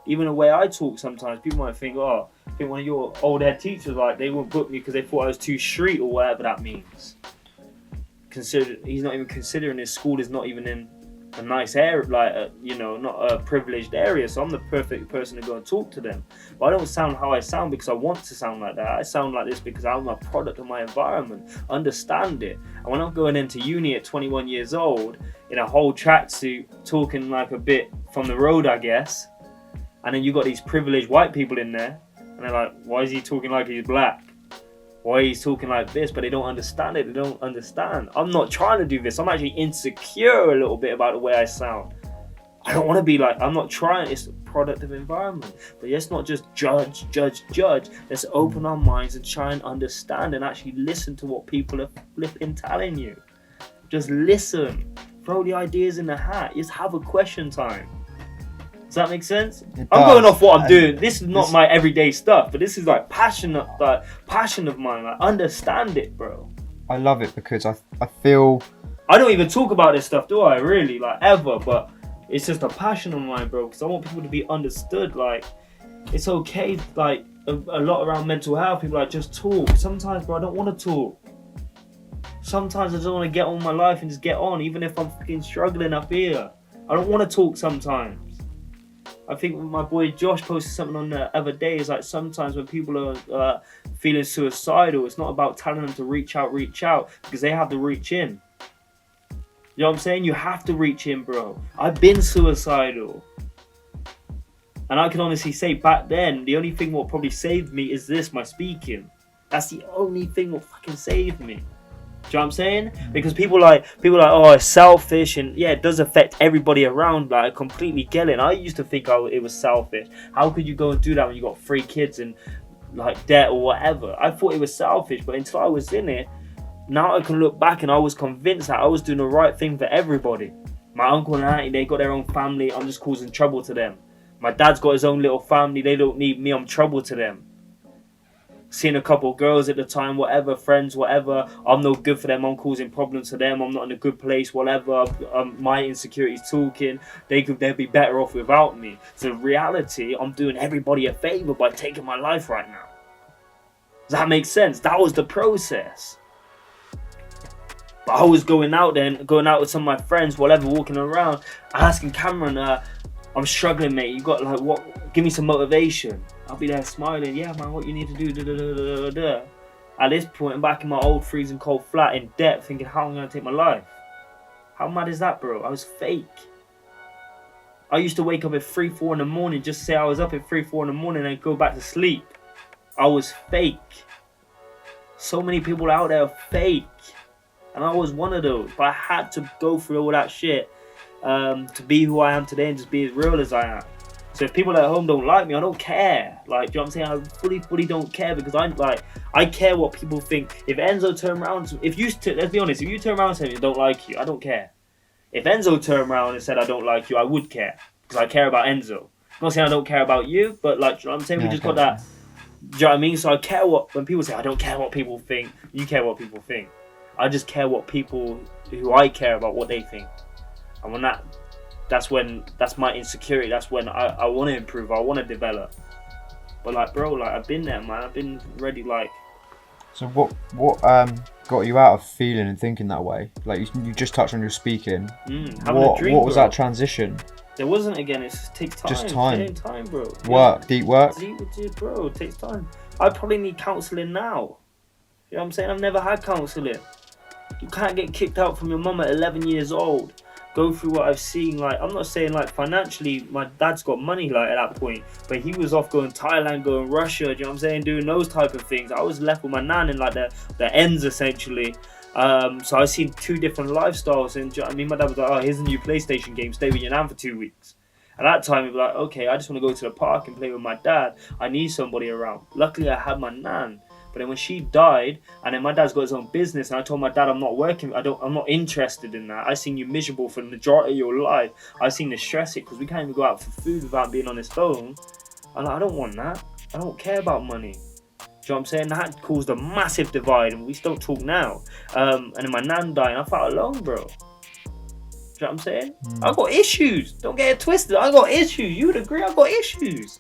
Even the way I talk sometimes, people might think, oh, I think one of your old head teachers, like, they wouldn't book me because they thought I was too street or whatever that means. He's not even considering his school is not even in a nice area, like, not a privileged area, so I'm the perfect person to go and talk to them. But I don't sound how I sound because I want to sound like that. I sound like this because I'm a product of my environment. Understand it. And when I'm going into uni at 21 years old, in a whole tracksuit, talking like a bit from the road, I guess, and then you got these privileged white people in there, and they're like, why is he talking like he's black? Why he's talking like this? But they don't understand it. They don't understand. I'm not trying to do this. I'm actually insecure a little bit about the way I sound. I don't want to be like, I'm not trying. It's a product of environment. But let's not just judge. Let's open our minds and try and understand and actually listen to what people are flipping telling you. Just listen. Throw the ideas in the hat. Just have a question time. Does that make sense? I'm going off what I'm doing. This is not my everyday stuff, but this is like passion of mine. Like, understand it, bro. I love it because I feel I don't even talk about this stuff, do I? Really, like, ever. But it's just a passion of mine, bro. Because I want people to be understood. Like, it's okay. Like, a lot around mental health, people like, just talk. Sometimes, bro, I don't want to talk. Sometimes I just want to get on with my life and just get on, even if I'm fucking struggling up here. I don't want to talk sometimes. I think my boy Josh posted something on the other day. It's like, sometimes when people are feeling suicidal, it's not about telling them to reach out, because they have to reach in. You know what I'm saying? You have to reach in, bro. I've been suicidal. And I can honestly say, back then, the only thing what probably saved me is this, my speaking. That's the only thing what fucking saved me. Do you know what I'm saying? Because people like, oh, it's selfish, and yeah, it does affect everybody around. Like, I completely get it. And I used to think it was selfish. How could you go and do that when you got 3 kids and like debt or whatever? I thought it was selfish, but until I was in it, now I can look back and I was convinced that I was doing the right thing for everybody. My uncle and auntie, they got their own family. I'm just causing trouble to them. My dad's got his own little family. They don't need me. I'm trouble to them. Seeing a couple of girls at the time, whatever, friends, whatever, I'm no good for them, I'm causing problems to them, I'm not in a good place, whatever, my insecurities talking, they'd be better off without me. So in reality, I'm doing everybody a favour by taking my life right now. Does that make sense? That was the process. But I was going out with some of my friends, whatever, walking around, asking Cameron, I'm struggling, mate, you got like, what, give me some motivation. I'll be there smiling, yeah, man, what you need to do, At this point, I'm back in my old freezing cold flat in debt, thinking, how am I going to take my life? How mad is that, bro? I was fake. I used to wake up at 3, 4 in the morning, just say I was up at 3, 4 in the morning and go back to sleep. I was fake. So many people out there are fake. And I was one of those. But I had to go through all that shit to be who I am today and just be as real as I am. So if people at home don't like me, I don't care. Like, do you know what I'm saying? I fully don't care, because I care what people think. If Enzo turned around, let's be honest, if you turn around and say I don't like you, I don't care. If Enzo turned around and said I don't like you, I would care, because I care about Enzo. I'm not saying I don't care about you, but like, do you know what I'm saying? We just got that. Do you know what I mean? So I care when people say I don't care what people think, you care what people think. I just care what people who I care about, what they think. And when that's my insecurity. That's when I want to improve. I want to develop. But like, bro, like, I've been there, man. I've been ready. Like, so what got you out of feeling and thinking that way? Like, you just touched on your speaking. What was that transition? There wasn't, again. It takes time. Just time. It takes time, bro. Deep work. Bro, it takes time. I probably need counselling now. You know what I'm saying? I've never had counselling. You can't get kicked out from your mum at 11 years old. Go through what I've seen. Like, I'm not saying like financially, my dad's got money like at that point, but he was off going Thailand, going Russia, do you know what I'm saying, doing those type of things. I was left with my nan in like the ends essentially. So I've seen 2 different lifestyles, and do you know what I mean, my dad was like, oh, here's a new PlayStation game, stay with your nan for 2 weeks. At that time, it was like, okay, I just want to go to the park and play with my dad. I need somebody around. Luckily, I had my nan. But then when she died, and then my dad's got his own business, and I told my dad, I'm not working, I'm not interested in that. I've seen you miserable for the majority of your life. I've seen you stress it, because we can't even go out for food without being on his phone. I'm like, I don't want that. I don't care about money. Do you know what I'm saying? That caused a massive divide, and we still talk now. And then my nan died, and I felt alone, bro. you know what I'm saying? I got issues. Don't get it twisted. I got issues. You would agree I got issues.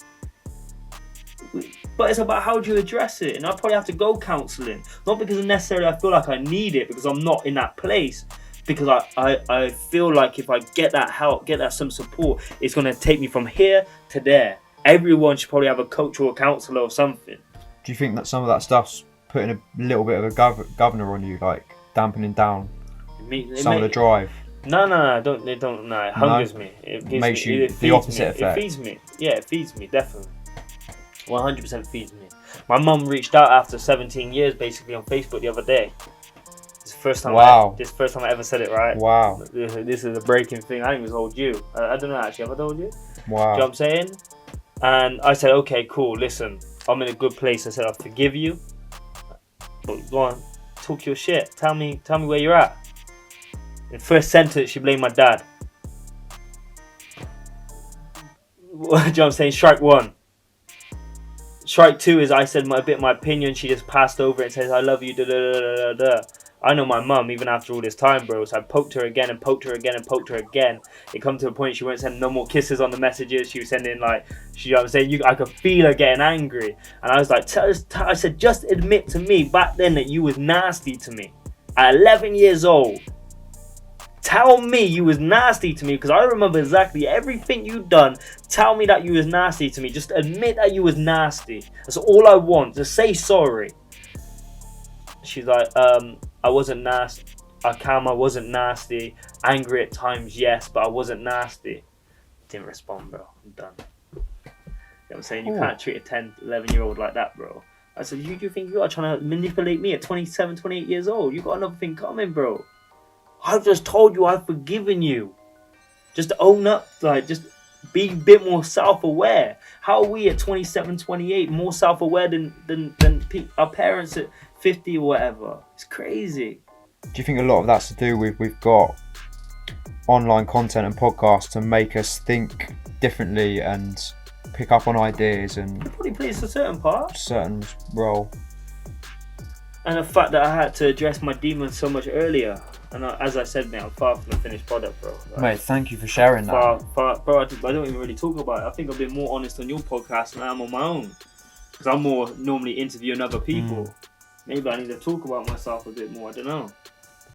But it's about how do you address it. And I probably have to go counselling. Not because necessarily I feel like I need it, because I'm not in that place. Because I feel like if I get that help, get that some support, it's going to take me from here to there. Everyone should probably have a coach or a counsellor or something. Do you think that some of that stuff's putting a little bit of a governor on you, like dampening down some of the drive? No, it hungers me. It makes you the opposite effect. It feeds me. Yeah, it feeds me, definitely. 100% feeds me. My mum reached out after 17 years basically on Facebook the other day. This is the first time I ever said it, right? Wow. This is a breaking thing. I think it was told you. I don't know actually. Have I told you? Wow. Do you know what I'm saying? And I said, okay, cool. Listen, I'm in a good place. I said, I forgive you. But go on, talk your shit. Tell me where you're at. In first sentence, she blamed my dad. Do you know what I'm saying? Strike one. Strike two is I said my opinion. She just passed over it and says, I love you, da da da da da. I know my mum, even after all this time, bro. So I poked her again and poked her again and poked her again. It come to a point she won't send no more kisses on the messages. She was sending like, you know what I'm saying? I could feel her getting angry. And I was like, I said, just admit to me back then that you was nasty to me. At 11 years old. Tell me you was nasty to me, because I remember exactly everything you done. Tell me that you was nasty to me. Just admit that you was nasty. That's all I want. Just say sorry. She's like, I wasn't nasty. I wasn't nasty. Angry at times, yes, but I wasn't nasty. Didn't respond, bro. I'm done. You know what I'm saying? You can't treat a 10, 11-year-old like that, bro. I said, you think you are trying to manipulate me at 27, 28 years old? You got another thing coming, bro. I've just told you I've forgiven you. Just own up, like, just be a bit more self-aware. How are we at 27, 28 more self-aware than our parents at 50 or whatever? It's crazy. Do you think a lot of that's to do with we've got online content and podcasts to make us think differently and pick up on ideas and it probably plays a certain part. Certain role. And the fact that I had to address my demons so much earlier. And as I said, mate, I'm far from the finished product, bro. Like, mate, thank you for sharing that. Bro, I don't even really talk about it. I think I've been more honest on your podcast than I am on my own. Because I'm more normally interviewing other people. Maybe I need to talk about myself a bit more. I don't know.